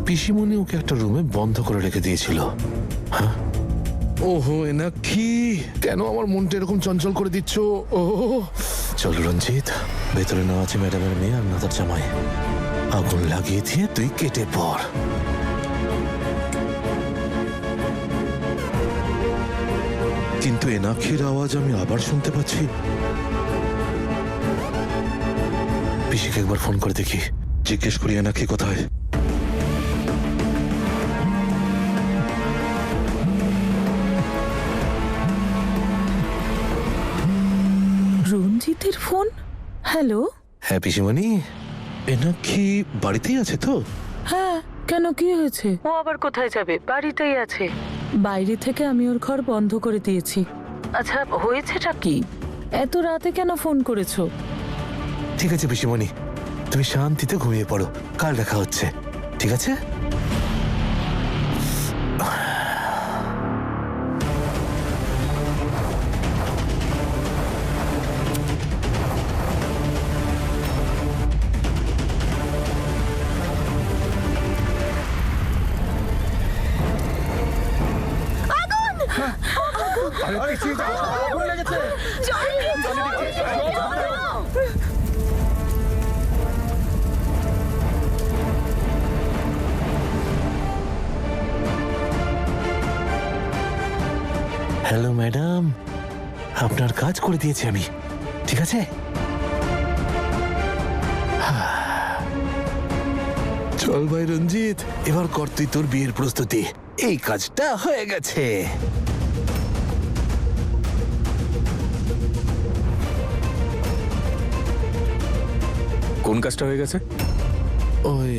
পিসিমণি ওকে একটা রুমে বন্ধ করে রেখে দিয়েছিল। হ্যাঁ, ওহো এনাক্ষী, কেন আমার মনটা এরকম চঞ্চল করে দিচ্ছ? ও চল রঞ্জিত, ভেতরে না আছে ম্যাডামের মেয়ে আর না তার জামাই। আগুন লাগিয়ে দিয়ে তুই কেটে পড়। কিন্তু এনাক্ষীর আওয়াজ আমি আবার শুনতে পাচ্ছি। পিসিকে একবার ফোন করে দেখি, জিজ্ঞেস করি এনাক্ষী কোথায়। রঞ্জিতের ফোন। হ্যালো। হ্যাঁ পিসিমণি, এনাক্ষী বাড়িতেই আছে তো? হ্যাঁ, কেন কি হয়েছে? ও আবার কোথায় যাবে? বাড়িতেই আছে। বাইরে থেকে আমি ওর ঘর বন্ধ করে দিয়েছি। আচ্ছা, হয়েছেটা কি? এত রাতে কেন ফোন করেছো? ঠিক আছে পিসিমণি, তুমি শান্তিতে ঘুমিয়ে পড়ো, কাল দেখা হচ্ছে, ঠিক আছে? হ্যালো ম্যাডাম, আপনার কাজ করে দিয়েছি আমি, ঠিক আছে? চল ভাই রঞ্জিত, এবার কর তুই তোর বিয়ের প্রস্তুতি। এই কাজটা হয়ে গেছে। কোন কাজটা হয়ে গেছে? ওই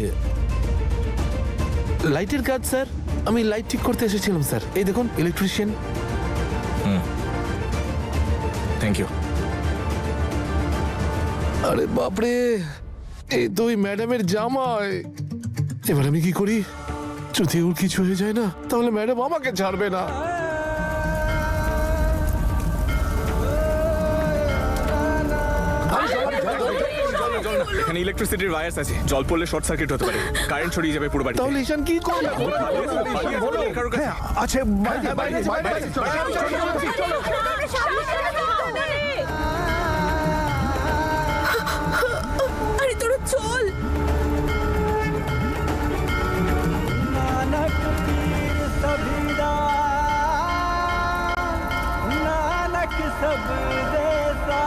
লাইটের কাজ স্যার, আমি লাইট ঠিক করতে এসেছিলাম স্যার। এই দেখুন, ইলেকট্রিশিয়ান। Thank you. আরে বাপরে, এই তো ওই ম্যাডামের জামাই। এবার আমি কি করি? যদি ওর কিছু হয়ে যায় না, তাহলে ম্যাডাম আমাকে ছাড়বে না। এখানে ইলেকট্রিসিটির ওয়্যারস আছে, জল পড়লে শর্ট সার্কিট হতে পারে, কারেন্ট ছড়িয়ে যাবে পুরো বাড়িতে। তাহলে ঈশান কি করবে? আছে আরে তোরা চল। नानक पीर सभीदा, नानक सब देसा।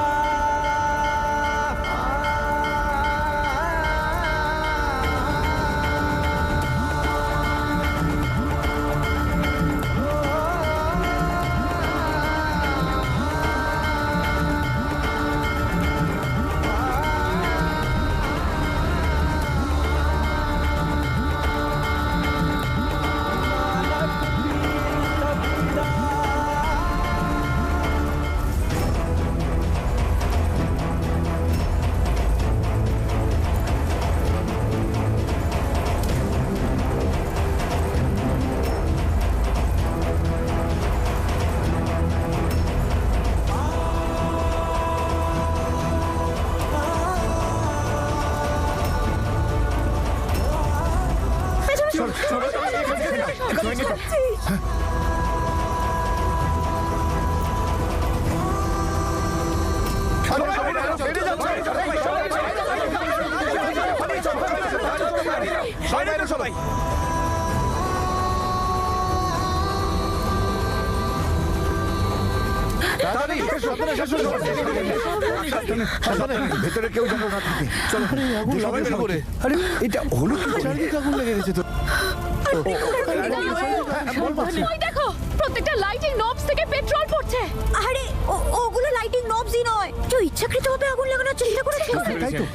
সবাই ভেতরে কেউ যেন না থাকে। চলো আগুন লাগাবে কি করে? আরে এটা হলো কি করে? চারিদিকে আগুন লেগে গেছে তো। ওই দেখো, প্রত্যেকটা লাইটিং নবস থেকে পেট্রোল পড়ছে। আরে ওগুলো লাইটিং নবসই নয়, কেউ ইচ্ছাকৃতভাবে আগুন লাগানোর চেষ্টা করেছে। তাই তো।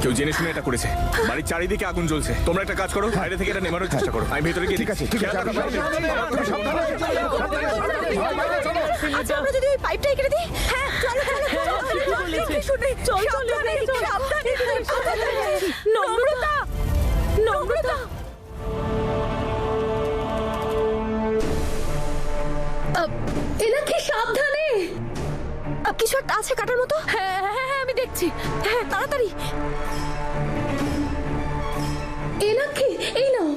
কেউ জেনে শুনে এটা করেছে। বাড়ির চারিদিকে আগুন জ্বলছে, তোমরা একটা কাজ করো, বাইরে থেকে এটা নেমানোর চেষ্টা করো। আমি ভেতরে গিয়ে ঠিক আছে, ঠিক আছে। আচ্ছা, আমরা যদি ওই পাইপটাই কেটে দিই। হ্যাঁ, চলো চলো শুনে চল চল সাবধানে। নম্রতা, নম্রতা। এনাকে সাবধানে। কিছু একটা আছে কাটার মতো। হ্যাঁ হ্যাঁ হ্যাঁ, আমি দেখছি। হ্যাঁ, তাড়াতাড়ি। এনাক্ষী, এই নাও।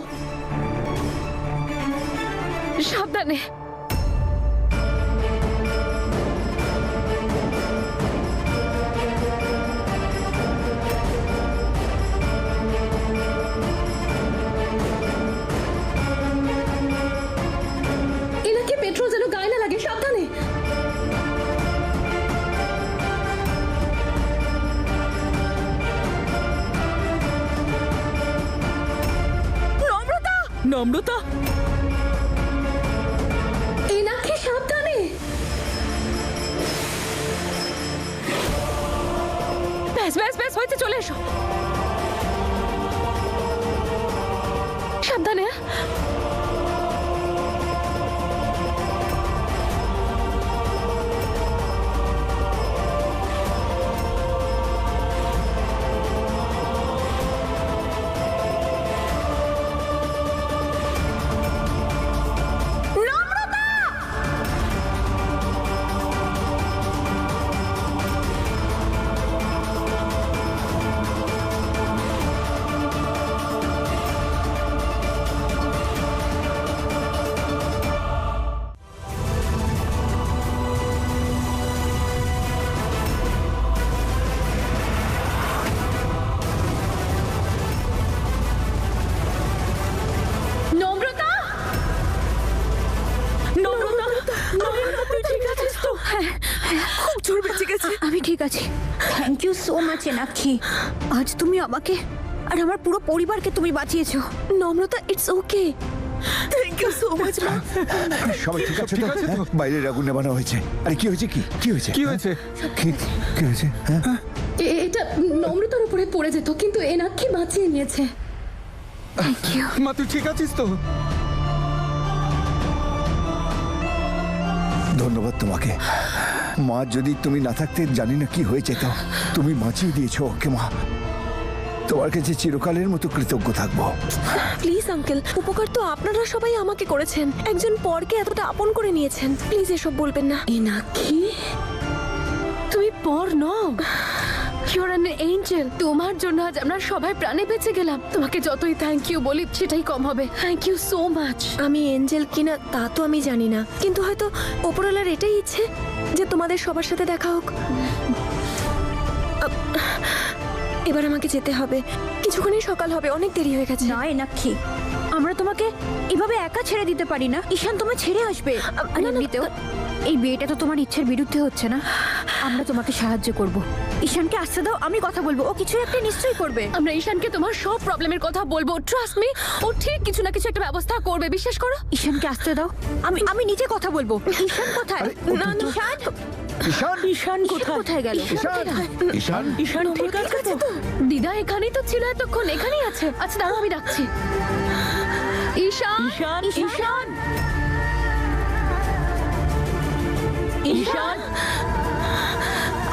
সাবধানে। এনাকে পেট্রোল যেন গায়ে না লাগে, সাবধানে। নম্রতা, নম্রতা, এনাকে সাবধানে। ব্যাস ব্যাস ব্যাস, হয়েছে, চলে এসো। সাবধানে। নম্রতা, নম্রতা, নম্রতা, তুই ঠিক আছিস তো? হ্যাঁ, খুব জোর বেঁচে গেছে। আমি ঠিক আছি। Thank you so much Enakshi. আজ তুমি আমাকে আর আমার পুরো পরিবারকে তুমি বাঁচিয়েছো। Namrata, it's okay. Thank you so much. সবাই ঠিক আছে তো? হ্যাঁ? বাইরের আগুন নেভানো হয়েছে। আরে কি হয়েছে? কি হয়েছে? কি হয়েছে? কি হয়েছে? হ্যাঁ? এটা নম্রতার উপরে পড়ে যেত, কিন্তু এনাক্ষী বাঁচিয়ে নিয়েছে। Thank you. মা তুই ঠিক আছিস তো? ধন্যবাদ তোমাকে মা। যদি তুমি না থাকতে জানি না কি হয়ে যেত। তুমি বাঁচিয়ে দিয়েছো ওকে মা। তোমার কাছে চিরকালের মতো কৃতজ্ঞ থাকবো। প্লিজ আঙ্কেল, উপকার তো আপনারা সবাই আমাকে করেছেন। একজন পরকে এতটা আপন করে নিয়েছেন। প্লিজ এসব বলবেন না। এনাক্ষী, তুমি পর নও। Your an Angel. তোমার জন্য আজ আমরা সবাই প্রাণে বেঁচে গেলাম। তোমাকে যতই থ্যাংক ইউ বলি সেটাই কম হবে। Thank you so much. আমি এঞ্জেল কিনা তা তো আমি জানি না, কিন্তু হয়তো ওপরওয়ালার এটাই ইচ্ছে যে তোমাদের সবার সাথে দেখা হোক। এবার আমাকে যেতে হবে। কিছুক্ষণই সকাল হবে, অনেক দেরি হয়ে গেছে। না এনাক্ষী, আমরা তোমাকে এভাবে একা ছেড়ে দিতে পারি না। ঈশান তোমায় ছেড়ে আসবে। আর এমনিতেও এই বিয়েটা তো তোমার ইচ্ছের বিরুদ্ধে হচ্ছে না। আমরা তোমাকে সাহায্য করব। ঈশানকে আসতে দাও, আমি কথা বলবো। ও কিছু একটা নিশ্চয়ই করবে। আমরা ঈশানকে তোমার সব প্রবলেমের কথা বলবো। ট্রাস্ট মি, ও ঠিক কিছু না কিছু একটা ব্যবস্থা করবে, বিশ্বাস করো। ঈশানকে আসতে দাও, আমি নিজে কথা বলবো। ঈশান কোথায়? না না, ঈশান, ঈশান, ঈশান কোথায়? কোথায় গেল? ঈশান, ঈশান, ঈশান ঠিক আছে তো? দিদা এখানেই তো ছিল এতক্ষণ, এখানেই আছে। আচ্ছা দাঁড়াও, আমি ডাকছি। ঈশান, ঈশান, ঈশান, ঈশান,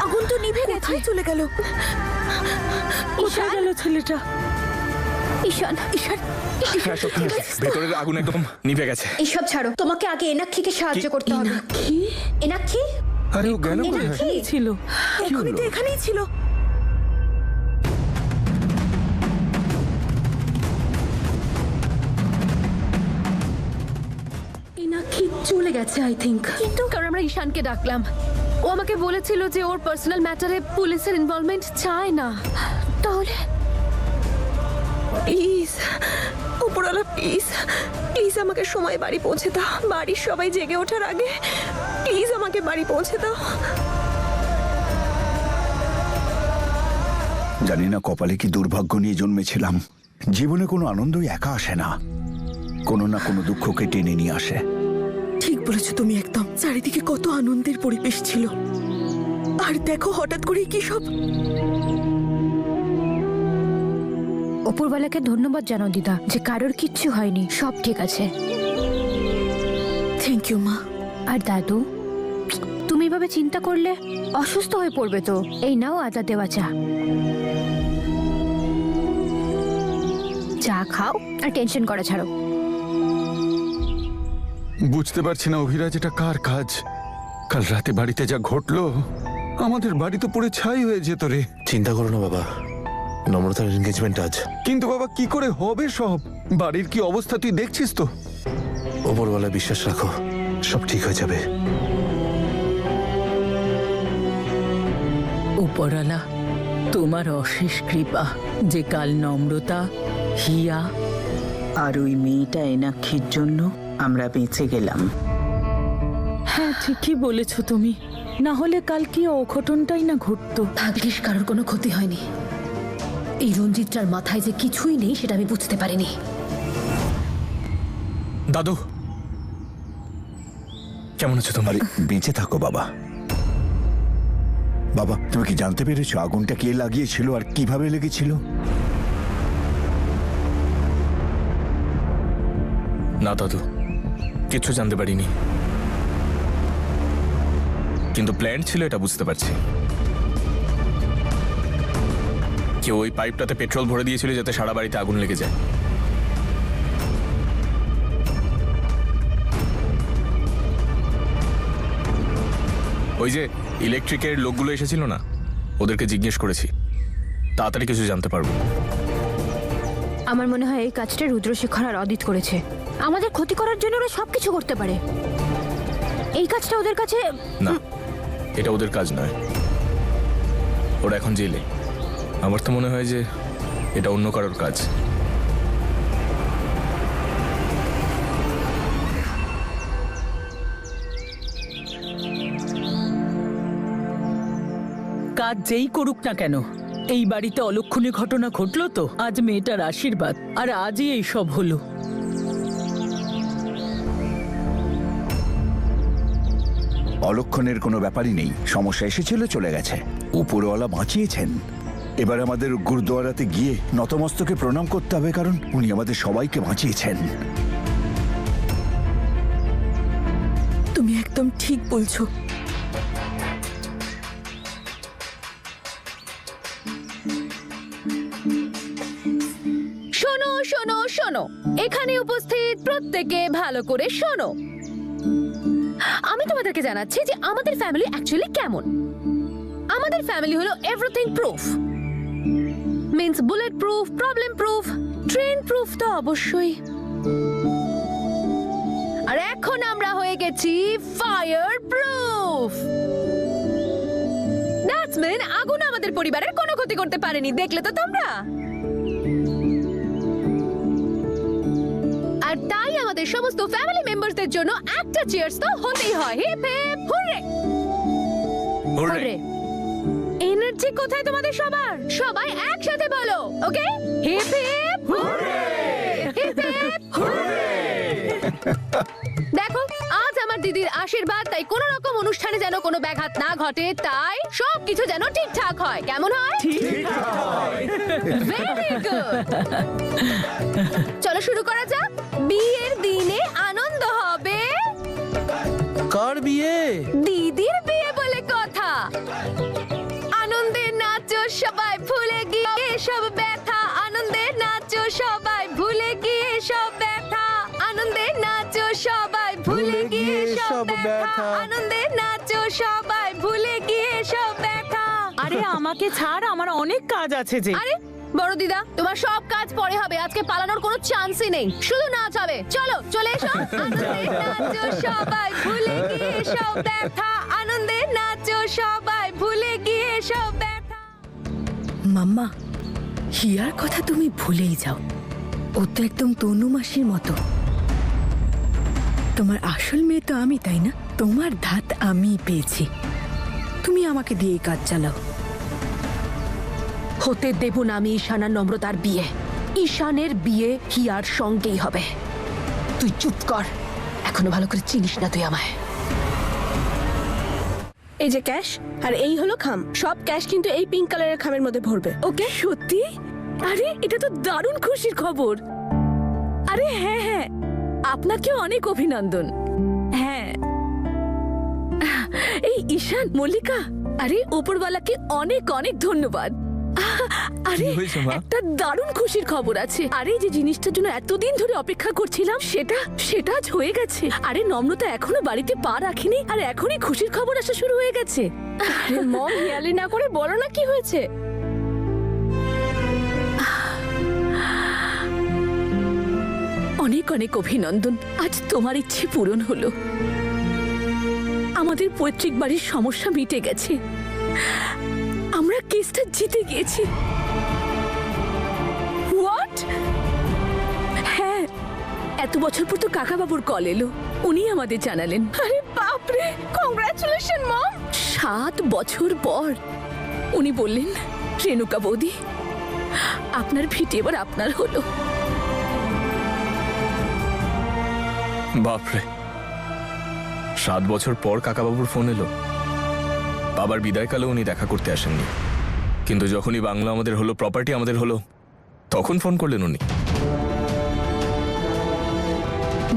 আগুন তো নিভে গেছে। চলে গেল। কোথায় গেল ছেলেটা? ঈশান, ঈশান, হ্যাঁ সত্যি, ভেতরের আগুন একদম নিভে গেছে। এইসব ছাড়ো। তোমাকে আগে এনাক্ষীকে সাহায্য করতে হবে। কি? এনাক্ষী, আরে ও গেল এনাক্ষী ছিল? এখনই তো এখানেই ছিল। এনাক্ষী চলে গেছে আই থিংক। কিন্তু কারণ আমরা ঈশানকে ডাকলাম, ও আমাকে বলেছিল যে ওর পার্সোনাল ম্যাটারে পুলিশের ইনভলভমেন্ট চায় না। তাহলে প্লিজ উপরওয়ালা, প্লিজ প্লিজ আমাকে সময় বাড়ি পৌঁছে দাও। বাড়ির সবাই জেগে ওঠার আগে প্লিজ আমাকে বাড়ি পৌঁছে দাও। জানি না কপালে কি দুর্ভাগ্য নিয়ে জন্মেছিলাম। জীবনে কোনো আনন্দই একা আসে না, কোনো না কোনো দুঃখকে টেনে নিয়ে আসে। ঠিক বলেছো তুমি একদম। চারিদিকে কত আনন্দের পরিবেশ ছিল, আর দেখো হঠাৎ করে কি সব। অপূর্বালাকে ধন্যবাদ জানাও দিদা, যে কারোর কিচ্ছু হয়নি, সব ঠিক আছে। থ্যাংক ইউ মা। আর দাদু, তুমি এভাবে চিন্তা করলে অসুস্থ হয়ে পড়বে তো। এই নাও আদা দেওয়া চা। চা খাও আর টেনশন করা ছাড়ো। বুঝতে পারছি না অভিরাজ, এটা কার কাজ? কাল রাতে বাড়িতে যা ঘটলো, আমাদের বাড়ি তো পুরো ছাই হয়ে যেত রে। চিন্তা করো না বাবা, নম্রতার এনগেজমেন্ট আজ। কিন্তু বাবা কি করে হবে সব? বাড়ির কি অবস্থা তুই দেখছিস তো? ওপরওয়ালা বিশ্বাস রাখো, সব ঠিক হয়ে যাবে। উপরওয়ালা, তোমার অশেষ কৃপা যে কাল নম্রতা, হিয়া আর ওই মেয়েটা এনাক্ষীর জন্য আমরা বেঁচে গেলাম। হ্যাঁ, ঠিকই বলেছ তুমি, না হলে কাল কি অঘটনটাই না ঘটতো। ভাগ্যিস কারোর কোনো ক্ষতি হয়নি। এই রঞ্জিতটার মাথায় যে কিছুই নেই সেটা আমি বুঝতে পারিনি। দাদু, কেমন আছো তুমি? আরে বেঁচে থাকো বাবা। বাবা, তুমি কি জানতে পেরেছো আগুনটা কে লাগিয়েছিল আর কিভাবে লেগেছিল? না দাদু, কিছু জানতে পারিনি, কিন্তু প্ল্যান ছিল এটা বুঝতে পারছি। কেউ ওই পাইপটাতে পেট্রোল ভরে দিয়েছিল যাতে সারা বাড়িতে আগুন লেগে যায়। ওই যে ইলেকট্রিকের লোকগুলো এসেছিল না, ওদেরকে জিজ্ঞেস করেছি, তাড়াতাড়ি কিছু জানতে পারবো। আমার মনে হয় এই কাজটা রুদ্রশেখর আর অদিত করেছে। আমাদের ক্ষতি করার জন্য ওরা সবকিছু করতে পারে। এই কাজটা ওদের কাছে না, এটা ওদের কাজ নয়। ওরা এখন জেলে। আমার তো মনে হয় যে এটা অন্য কারোর কাজ। কাজ যেই করুক না কেন, এই বাড়িতে অলক্ষণে ঘটনা ঘটলো তো আজ মেয়েটার আশীর্বাদ, আর আজই এই সব হলো। অলক্ষণের কোনো ব্যাপারই নেই, সমস্যা এসেছিল চলে গেছে, উপরওয়ালা বাঁচিয়েছেন। এবার আমাদের গুরুদুয়ারাতে গিয়ে নতমস্তকে প্রণাম করতে হবে, কারণ উনি আমাদের সবাইকে বাঁচিয়েছেন। তুমি একদম ঠিক বলছো। শোনো শোনো শোনো, এখানে উপস্থিত প্রত্যেকে ভালো করে শোনো। আমি তোমাদেরকে জানাচ্ছি যে আমাদের ফ্যামিলি অ্যাকচুয়ালি কেমন। আমাদের ফ্যামিলি হলো everything proof, means bullet proof, problem proof, train proof তো অবশ্যই। আর এখন আমরা হয়ে গেছি ফায়ার প্রুফ। দ্যাটস মিন আগুন আমাদের পরিবারের কোনো ক্ষতি করতে পারেনি, দেখলে তো তোমরা। আর তাই আমাদের সমস্ত ফ্যামিলি মেম্বারসদের জন্য একটা চিয়ার্স তো হতেই হয়। Hip hip hurray! Hurray! Energy কোথায় তোমাদের সবার? সবাই একসাথে বলো, okay? Hip hip hurray! Hip hip hurray! দেখো, আজ আমার দিদির আশীর্বাদ, তাই কোনো রকম অনুষ্ঠানে যেন কোনো ব্যাঘাত না ঘটে, তাই সবকিছু যেন ঠিকঠাক হয়। কেমন হয়? Very good. চলো শুরু করা যাক। বিয়ের দিনে আনন্দ হবে। কার বিয়ে? দিদির বিয়ে বলে কথা। আনন্দে নাচো সবাই, ভুলে গিয়ে সব ব্যথা। আনন্দে নাচো সবাই, ভুলে গিয়ে সব ব্যথা। আনন্দে নাচো সবাই, ভুলে গিয়ে সব ব্যথা। আনন্দে নাচো সবাই, ভুলে গিয়ে সব ব্যথা। আরে আমাকে ছাড়, আমার অনেক কাজ আছে যে। আরে বড় দিদা, তোমার সব কাজ পরে হবে, আজকে পালানোর কোনো চান্সই নেই, শুধু নাচ হবে। চলো চলে এসো। আনন্দে নাচো সবাই, ভুলে গিয়ে সব ব্যথা। আনন্দে নাচো সবাই, ভুলে গিয়ে সব ব্যথা। মাম্মা, হিয়ার কথা তুমি ভুলেই যাও। ও তো একদম তনু মাসির মতো। তোমার আসল মেয়ে তো আমি, তাই না? তোমার ধাত আমি পেয়েছি, তুমি আমাকে দিয়ে কাজ চালাও। হতে দেব না আমি ঈশান আর নম্রতার বিয়ে। ঈশানের বিয়ে হিয়ার সঙ্গেই হবে। তুই চুপ কর, এখনো ভালো করে চিনিস না তুই আমায়। এই যে ক্যাশ, আর এই হলো খাম। সব ক্যাশ কিন্তু এই পিঙ্ক কালারের খামের মধ্যে ভরবে, ওকে? সত্যি? আরে এটা তো দারুণ খুশির খবর। আরে হ্যাঁ হ্যাঁ, আপনাকেও অনেক অভিনন্দন। হ্যাঁ, এই ঈশান, মল্লিকা, আরে উপরওয়ালাকে অনেক অনেক ধন্যবাদ। আরে হয়েছে মা? একটা দারুণ খুশির খবর আছে। আরে যে জিনিসটার জন্য এতদিন ধরে অপেক্ষা করছিলাম, সেটা আজ হয়ে গেছে। আরে নম্রতা এখনো বাড়িতে পা রাখেনি, আর এখনই খুশির খবর আসা শুরু হয়ে গেছে। আরে মম, হিয়ালি না করে বলো না কি হয়েছে। অনেক অনেক অভিনন্দন। আজ তোমার ইচ্ছে পূরণ হলো। আমাদের পৈতৃক বাড়ির সমস্যা মিটে গেছে। আমরা কেসটা জিতে গিয়েছি। হোয়াট? হ্যাঁ, এত বছর পর তো কাকা বাবুর কল এলো। উনি আমাদের জানালেন। আরে বাপরে, কংগ্রাচুলেশন মম। 7 বছর পর উনি বললেন, রেণুকা বৌদি, আপনার ভিটে এবার আপনার হলো। বাপরে, 7 বছর পর কাকাবাবুর ফোন এলো। বাবার বিদায়কালে উনি দেখা করতে আসেননি, কিন্তু যখনই বাংলা আমাদের হলো, প্রপার্টি আমাদের হলো, তখন ফোন করলেন উনি।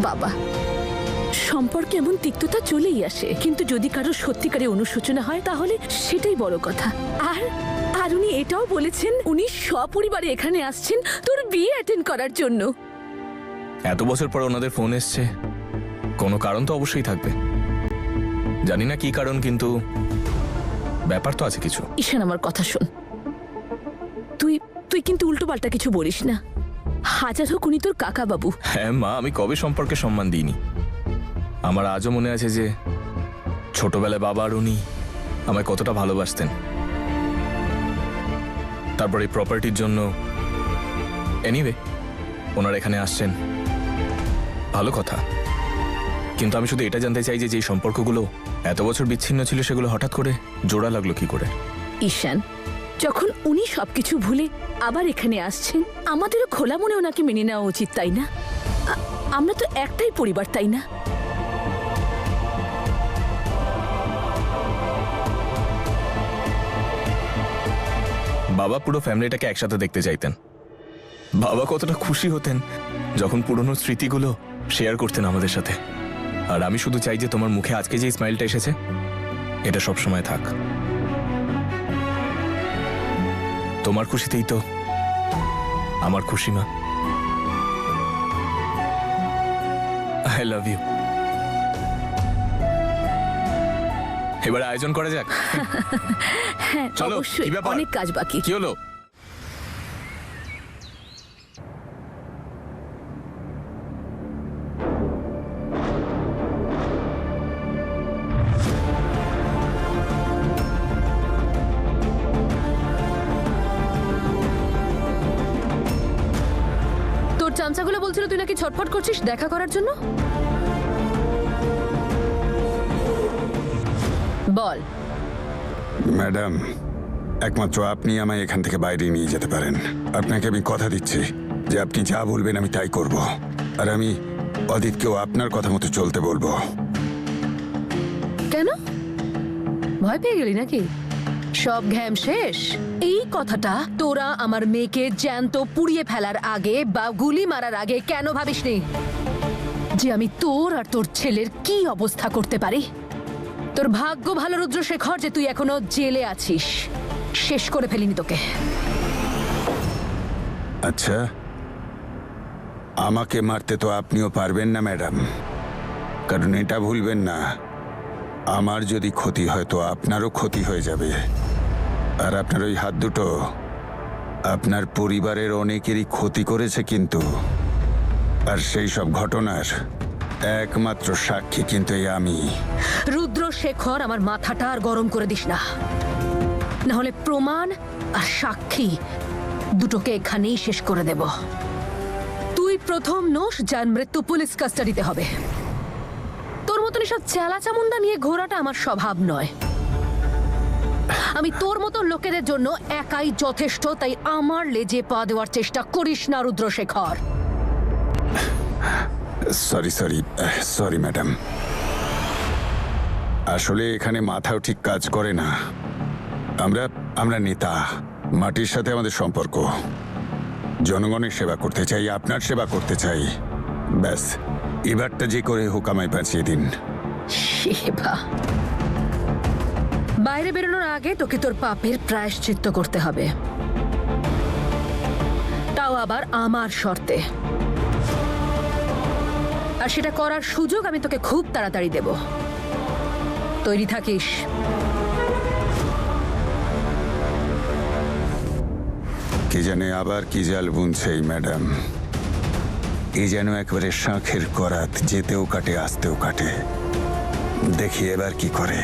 বাবা, সম্পর্কে এমন তিক্ততা চলেই আসে, কিন্তু যদি কারো সত্যিকারে অনুশোচনা হয় তাহলে সেটাই বড় কথা। আর উনি এটাও বলেছেন উনি সপরিবারে এখানে আসছেন তোর বিয়ে অ্যাটেন্ড করার জন্য। এত বছর পর ওনাদের ফোন এসছে, কোনো কারণ তো অবশ্যই থাকবে। জানি না কি কারণ, কিন্তু ব্যাপার তো আছে কিছু। ঈশান, আমার কথা শোন। তুই কিন্তু উল্টো পাল্টা কিছু বলিস না। হাজার হোক উনি তোর কাকা বাবু। হ্যাঁ মা, আমি কবে সম্পর্কে সম্মান দিইনি? আমার আজও মনে আছে যে ছোটবেলায় বাবা আর উনি আমায় কতটা ভালোবাসতেন। তারপর এই প্রপার্টির জন্য এনিওয়ে ওনারা এখানে আসছেন, ভালো কথা। কিন্তু আমি শুধু এটা জানতে চাই যে যেই সম্পর্কগুলো এত বছর বিচ্ছিন্ন ছিল সেগুলো হঠাৎ করে জোড়া লাগলো কি করে? ঈশান, যখন উনি সবকিছু ভুলে আবার এখানে আসছেন, আমাদেরও খোলা মনে ওনাকে মেনে নেওয়া উচিত, তাই না? আমরা তো একটাই পরিবার, তাই না? বাবা পুরো ফ্যামিলিটাকে একসাথে দেখতে চাইতেন। বাবা কতটা খুশি হতেন যখন পুরনো স্মৃতিগুলো শেয়ার করতেন আমাদের সাথে। আর আমি শুধু চাই যে তোমার মুখে আজকে যে স্মাইলটা এসেছে এটা সব সময় থাক। তোমার খুশিতেই তো আমার খুশি, মা। I love you. এবার আয়োজন করা যাক। হ্যাঁ, চলো, অবশ্যই। কি ব্যাপার? অনেক কাজ বাকি। কি হলো? তোর চামচাগুলো বলছিল তুই নাকি ছটফট করছিস দেখা করার জন্য। বল। ম্যাডাম, একমাত্র আপনি আমায় এখান থেকে বাইরে নিয়ে যেতে পারেন। আপনাকে আমি কথা দিচ্ছি যে আপনি যা বলবেন আমি তাই করব। আর আমি অদিতকেও আপনার কথা মতো চলতে বলবো। কেন ভয় পেয়ে গেলি নাকি? সব ঘ্যাম শেষ। এই কথাটা তোরা আমার মেয়েকে জ্যান্ত পুড়িয়ে ফেলার আগে বা গুলি মারার আগে কেন ভাবিসনি যে আমি তোর আর তোর ছেলের কি অবস্থা করতে পারি? তোর ভাগ্য ভালো রুদ্রশেখর যে তুই এখনো জেলে আছিস। শেষ করে ফেলিনি তোকে। আচ্ছা, আমাকে মারতে তো আপনিও পারবেন না ম্যাডাম, কারণ এটা ভুলবেন না, আমার যদি ক্ষতি হয় তো আপনারও ক্ষতি হয়ে যাবে। আর আপনার ওই হাত দুটো আপনার পরিবারের অনেকেরই ক্ষতি করেছে কিন্তু। আর সেই সব ঘটনার একমাত্র সাক্ষী কিন্তু এই আমি। রুদ্রশেখর, আমার মাথাটা আর গরম করে দিস না, নাহলে প্রমাণ আর সাক্ষী দুটোকে এখানেই শেষ করে দেব। তুই প্রথম নোস যার মৃত্যু পুলিশ কাস্টাডিতে হবে। তোর মতন এসব চেলা চামুন্ডা নিয়ে ঘোরাটা আমার স্বভাব নয়। আমি তোর মতো লোকেদের জন্য একাই যথেষ্ট, তাই আমার লেজে পা দেওয়ার চেষ্টা করিস না রুদ্রশেখর। সরি ম্যাডাম, আসলে এখানে মাথাও ঠিক কাজ করে না। আমরা নেতা, মাটির সাথে আমাদের সম্পর্ক। জনগণের সেবা করতে চাই, আপনার সেবা করতে চাই। ব্যাস, এবারটা যে করে হোক আমায় বাঁচিয়ে দিন। সেবা? বাইরে বেরোনোর আগে তোকে তোর পাপের প্রায়শ্চিত্ত করতে হবে, তাও আবার আমার শর্তে। আর সেটা করার সুযোগ আমি তোকে খুব তাড়াতাড়ি দেব। তৈরি থাকিস। কি জানে আবার কি জাল বুনছে এই ম্যাডাম। এ যেন একবারে শাঁখের করাত, যেতেও কাটে আসতেও কাটে। দেখি এবার কি করে।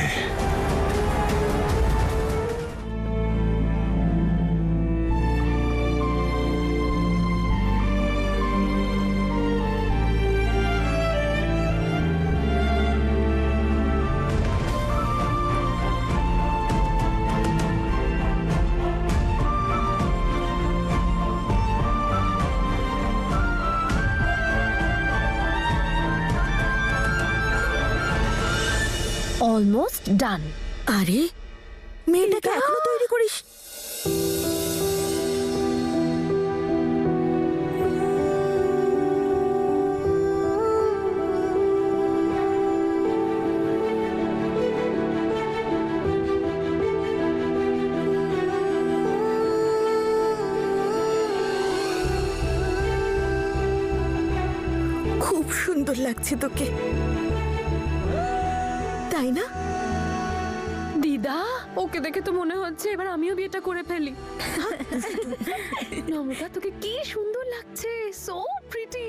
Almost done. আরে মেয়েটাকে এখনো তৈরি করিস? খুব সুন্দর লাগছে তোকে, তাই না? দিদা, ওকে দেখে তো মনে হচ্ছে এবার আমিও বিয়েটা করে ফেলি। নম্রতা, তোকে কি সুন্দর লাগছে, সো প্রিটি।